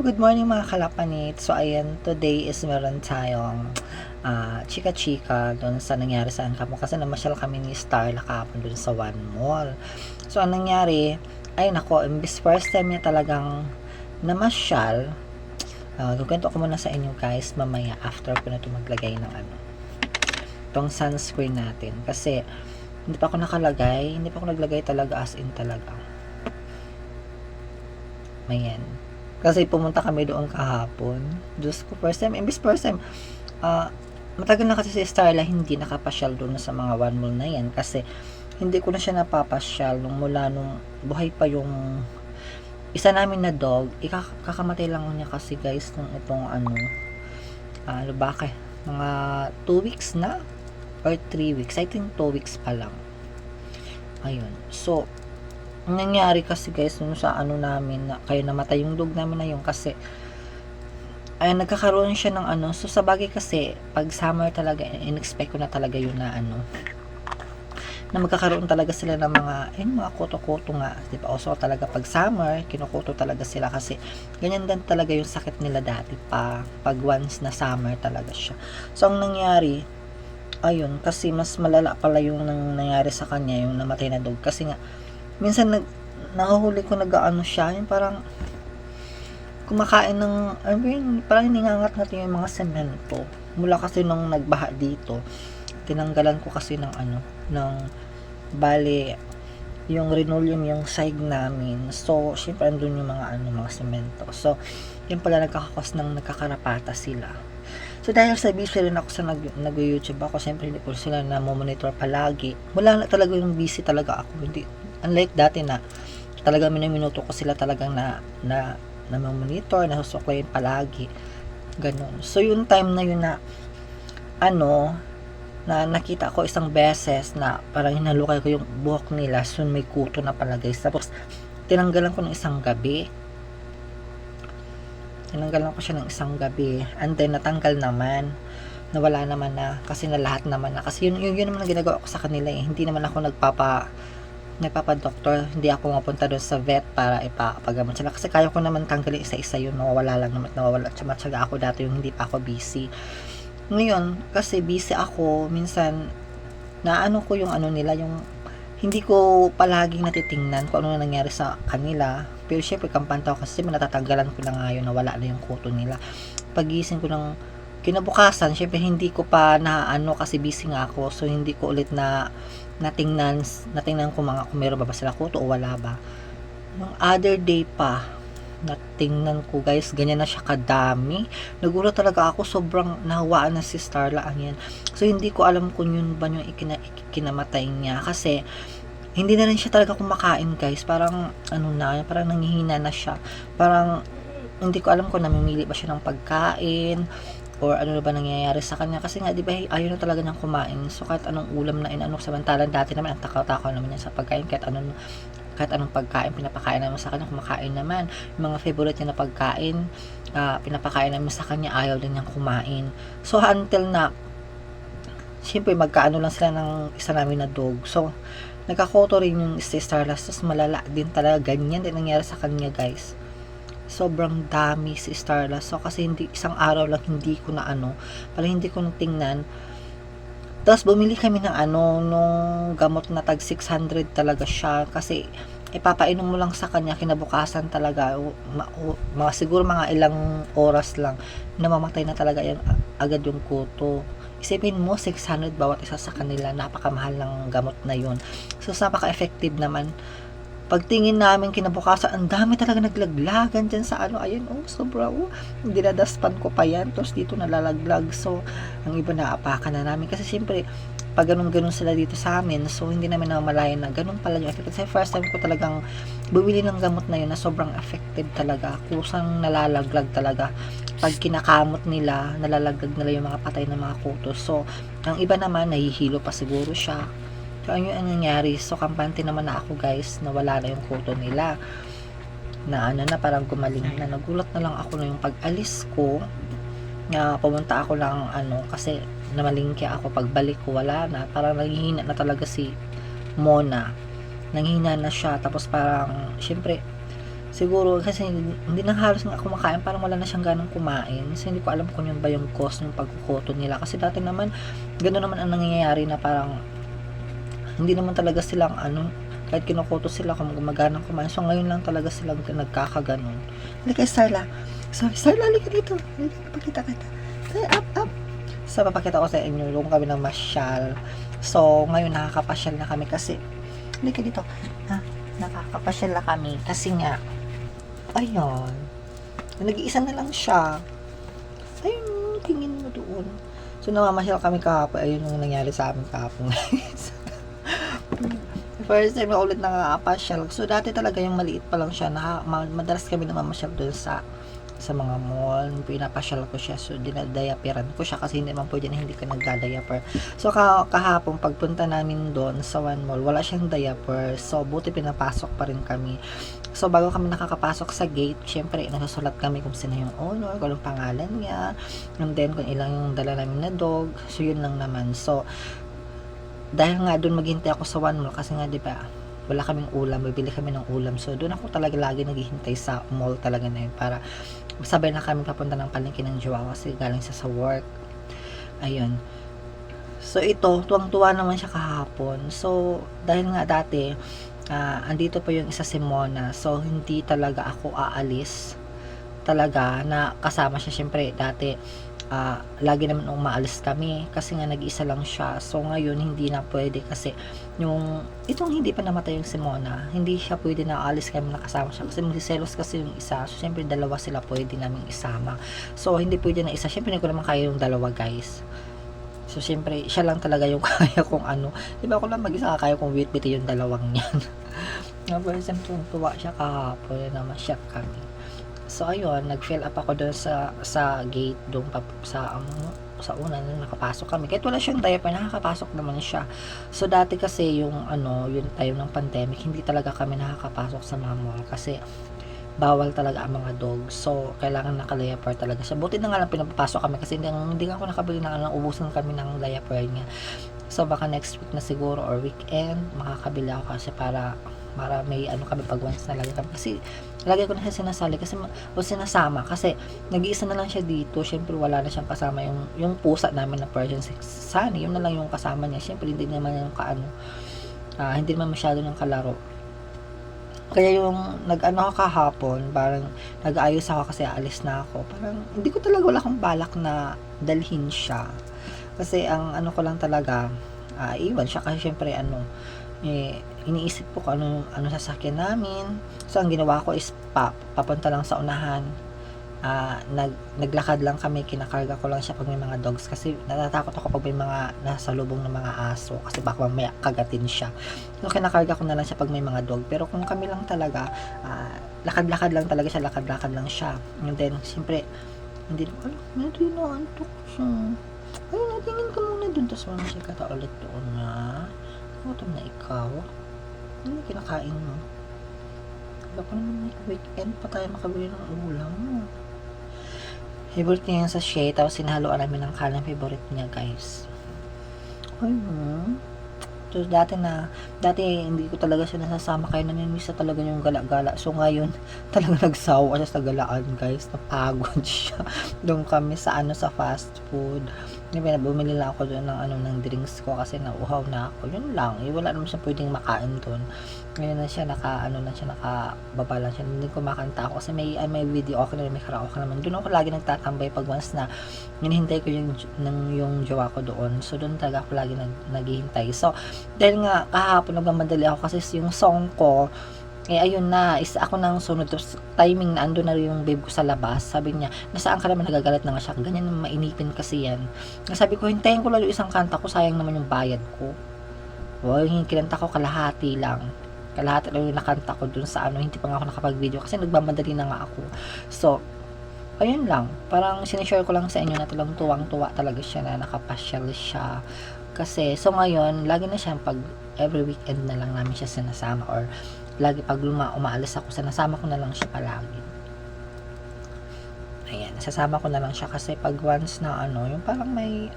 Good morning mga kalapanit. So ayan, today is meron tayong chika-chika doon sa nangyari sa Ancamo kasi namasyal kami ni Starla kahapon doon sa One Mall. So ang nangyari, ay nako, imbis first time niya talagang namasyal, kukwento ko muna sa inyo guys mamaya after ko na ito maglagay ng itong sunscreen natin. Kasi hindi pa ako naglagay talaga as in talaga. Ayan. Kasi pumunta kami doon kahapon. Diyos ko, first time, matagal na kasi si Starla hindi nakapasyal doon sa mga One Mall na yan. Kasi hindi ko na siya napapasyal mula nung buhay pa yung isa namin na dog. Kakamatay lang niya kasi guys nung itong mga 2 weeks na or 3 weeks. I think 2 weeks pa lang. Ayun. So, ang nangyari kasi guys nung sa namin na kaya namatay yung dog namin na yun kasi ay nagkakaroon siya ng so sa bagay kasi pag summer talaga in-expect ko na talaga yun na na magkakaroon talaga sila ng mga kuto-kuto nga, di ba? Also talaga pag summer kinukuto talaga sila kasi ganyan din talaga yung sakit nila dati pa pag once na summer talaga siya. So ang nangyari ayun, kasi mas malala pala yung nangyari sa kanya, yung namatay na dog kasi nga minsan nahuhuli ko siya, yung parang kumakain ng, parang ningangat natin yung mga semento. Mula kasi nung nagbaha dito, tinanggalan ko kasi bali, yung linoleum, yung side namin. So, syempre andun yung mga semento. So, yun pala nagkakakos ng nagkakarapata sila. So, dahil sa busy rin ako sa nag-YouTube ako, syempre hindi ko sila monitor palagi. Wala na talaga yung busy talaga ako. Hindi, unlike dati na talagang minuto ko sila talagang na monitor, nasusuklayin palagi. Ganun. So, yung time na yun na na nakita ko isang beses na parang hinalukay ko yung buhok nila, so may kuto na pala guys. Tapos, tinanggalan ko ng isang gabi. And then, natanggal naman. Nawala naman na. Kasi na lahat naman na. Kasi yun naman ang ginagawa ko sa kanila eh. Hindi naman ako nagpapa-doktor. Hindi ako mapunta doon sa vet para ipapagamot sila. Kasi kaya ko naman tanggalin isa-isa yun. Nawawala. Tsaga ako dati yung hindi pa ako busy. Ngayon, kasi busy ako, minsan, ko yung nila, yung hindi ko palaging natitingnan kung ano na nangyari sa kanila. Pero syempre, kampantaw kasi natatanggalan ko na nga yun, nawala na yung kuto nila. Pagising ko ng kinabukasan, syempre hindi ko pa kasi busy nga ako. So, hindi ko ulit natingnan ko kung meron ba sila kuto o wala ba. Yung other day pa, natingnan ko guys, ganyan na siya kadami. Nagulat talaga ako, sobrang nahawaan na si Starla yan. So hindi ko alam kung yun ba yung ikinamatay niya kasi hindi na rin siya talaga kumakain guys. Parang parang nanghihina na siya. Parang hindi ko alam kung namimili ba siya ng pagkain or ano na ba nangyayari sa kanya kasi nga di ba ayaw na talaga niyang kumain. So kahit anong ulam na samantalang dati naman ang takaw-takaw naman niya sa pagkain, kahit anong pagkain pinapakain naman sa kanya, kumakain naman. Yung mga favorite niya na pagkain, pinapakain naman sa kanya, ayaw din niyang kumain. So until na syempre magkaano lang sila ng isa namin na dog. So nagkakoto rin yung si Starlas, tapos malala din talaga, ganyan din nangyari sa kanya guys. Sobrang dami si Starlas. So kasi isang araw lang hindi ko hindi ko natingnan. Tapos bumili kami ng nung gamot na tag 600 talaga siya kasi ipapainom mo lang sa kanya kinabukasan talaga siguro mga ilang oras lang namamatay na talaga agad yung kuto. Isipin mo 600 bawat isa sa kanila, napakamahal ng gamot na yun. So napaka-effective naman. Pagtingin namin kinabukasan, ang dami talaga naglaglagan dyan sa ayun, sobra, dinadaspan ko pa yan, tapos dito nalalaglag, so, ang iba naapakan na namin, kasi siyempre, pag ganun sila dito sa amin, so, hindi namin namalayan na ganun pala yung effect. Kasi first time ko talagang bumili ng gamot na yun na sobrang effective talaga, kusang nalalaglag talaga, pag kinakamot nila, nalalaglag nila yung mga patay ng mga kutos, so, ang iba naman, nahihilo pa siguro siya. So, ano yung nangyari? So, kampante naman na ako guys, na wala na yung kuto nila. Na parang gumaling na. Nagulat na lang ako na yung pag-alis ko. Na pumunta ako lang, kasi namalingki ako. Pagbalik ko, wala na. Parang naghihina na talaga si Mona. Nanghina na siya. Tapos parang, syempre, Siguro kasi hindi na halos nga kumakain, parang wala na siyang ganang kumain. So, hindi ko alam kung yun ba yung cause ng pagkukuto nila. Kasi dati naman, gano'n naman ang nangyayari na parang hindi naman talaga silang ano, kahit kinukuto sila kung gumaganang kumain. So, ngayon lang talaga silang nagkakaganon. Halika, Starla. Sorry, Starla, halika dito. Halika, pakita kita. Ay, up. So, papakita ko sa inyo yung kami ng masyal. So, ngayon nakakapasyal na kami kasi, halika dito. Ha? Nakakapasyal na kami kasi nga, ayun, nag-iisa na lang siya. Ayun, tingin mo doon. So, namamasyal kami kahapon. Ayun yung nangyari sa amin kahapon. First time na ulit nakakapasyal. So, dati talaga yung maliit pa lang siya. Madalas kami namamasyal doon sa mga mall, pinapasyal ko siya. So, dinadayaperan ko siya kasi hindi naman pwede na hindi ka nagdadayaper. So, kahapon, pagpunta namin doon sa one mall, wala siyang diaper. So, buti pinapasok pa rin kami. So, bago kami nakakapasok sa gate, syempre, nasusulat kami kung sino yung owner, kung anong pangalan niya, and then kung ilang yung dala namin na dog. So, yun lang naman. So, dahil nga doon maghintay ako sa one mall kasi nga 'di ba wala kaming ulam, bibili kami ng ulam. So doon ako talaga lagi naghihintay sa mall talaga na yun para sabay na kami papunta ng palengke ng jowa kasi galing sa work. Ayun. So ito, tuwang-tuwa naman siya kahapon. So dahil nga dati andito pa yung isa si Mona. So hindi talaga ako aalis talaga na kasama siya. Syempre dati lagi naman umaalis kami kasi nga nag-isa lang siya. So ngayon hindi na pwede kasi itong hindi pa namatay yung Simona, hindi siya pwede na aalis kami nakasama siya kasi magsiselos kasi yung isa. So syempre dalawa sila pwede naming isama. So hindi pwede na isa. Syempre hindi ko naman kaya yung dalawa, guys. So syempre siya lang talaga yung kaya kong ano. Di ba ako lang mag-isa kaya kong wit-wit yung dalawang yan. Pero siyempre tuwa siya kahapon na ma-shock kami. So ayun, nag-fill up ako doon sa gate doon sa una na nakapasok kami. Kahit wala siyang diaper, nakakapasok naman siya. So dati kasi yung yung time ng pandemic, hindi talaga kami nakakapasok sa mga mall kasi bawal talaga ang mga dogs. So kailangan naka-diaper talaga siya. Buti na nga lang pinapapasok kami kasi hindi ako nakabili ng ubusan kami ng diaper niya. So baka next week na siguro or weekend makakabili ako kasi para may kami pag once na lagi kami kasi lagi ko na siya sinasali kasi o sinasama kasi nag-iisa na lang siya dito. Syempre wala na siyang kasama yung pusa namin na Persian Sunny, yun na lang yung kasama niya. Syempre hindi naman yung hindi naman masyado ng kalaro. Kaya yung nag-ano kahapon, parang nag-ayos ako kasi aalis na ako. Parang hindi ko talaga wala akong balak na dalhin siya. Kasi ang ano ko lang talaga, iwan siya kasi syempre iniisip ko kung ano sasakyan namin. So ang ginawa ko is papunta lang sa unahan. Naglakad lang kami, kinakarga ko lang siya pag may mga dogs kasi natatakot ako pag may mga nasa lubong ng mga aso kasi baka mamaya kagatin siya. So kinakarga ko na lang siya pag may mga dog. Pero kung kami lang talaga, lakad-lakad lang talaga siya, lakad-lakad lang siya. And then siyempre hindi na antok siya. Ay, natingin ka muna dun, tapos siya kata ulit doon na gutom na ikaw. Ano yung kinakain mo? Wala pa naman weekend pa tayo makabili ng ulam mo. Favorite niya yung sachet, tapos sinahaluan namin ng kalang favorite niya, guys. Ayun. So, dati hindi ko talaga siya nasasama kaya namimiss na talaga yung gala-gala. So, ngayon, talaga nagsawa siya sa galaan, guys. Napagod siya. Doon kami sa fast food. Bumili lang ako doon ng drinks ko kasi nauhaw na ako. Yun lang. Wala naman siya pwedeng makain doon. Ngayon na siya nakababa lang siya. Hindi ko makanta ako kasi may video okay na, may karaoke naman. Doon ako lagi nagtatambay pag once na hinihintay ko yung jowa ko doon. So, doon talaga ako lagi naghihintay. So, dahil nga kahapon nagmamadali ako kasi yung song ko ayun na, isa ako nang sunod. Tapos timing na ando na rin yung babe ko sa labas. Sabi niya, nasaan ka naman, nagagalit na nga siya. Ganyan naman, mainipin kasi yan. Sabi ko, hintayin ko lang yung isang kanta ko, sayang naman yung bayad ko. Yung kinanta ko kalahati lang yung nakanta ko dun sa hindi pa nga ako nakapag-video kasi nagmamadali na nga ako. So, ayun lang. Parang sinishare ko lang sa inyo na talagang tuwang-tuwa talaga siya na nakapasyal siya. Kasi, so ngayon, lagi na siya pag every weekend na lang namin siya sinasama or lagi pag umaalis ako, sinasama ko na lang siya palagi. Ayan, sasama ko na lang siya kasi pag once na yung parang may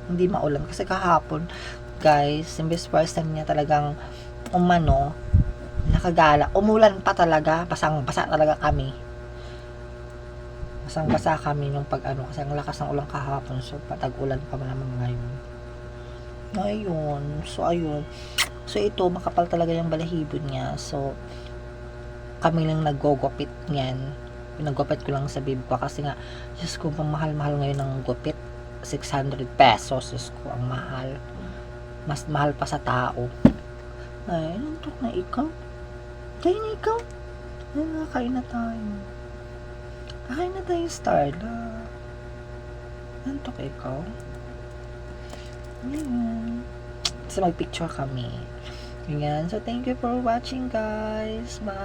hindi maulan kasi kahapon, guys, imbes first time niya talagang nakagala. Umulan pa talaga, basang-basa talaga kami. Basang-basa kami nung pag-ano, kasi ang lakas ng ulan kahapon, so patag-ulan pa naman ngayon. Ayun, so ayun. So ito, makapal talaga yung balahibo niya, so kami lang nagugupit niyan. Pinagupit ko lang sa babe ko kasi nga, Diyos ko, mahal-mahal ngayon ng gupit. 600 pesos, Diyos ko, ang mahal. Mas mahal pa sa tao. Ay, nantok na ikaw. Kain na ikaw. Ay, nakain na tayo. Kain na tayo, Starla. Nantok ikaw. Ayan. So, magpicture kami. Ayan. So, thank you for watching, guys. Bye.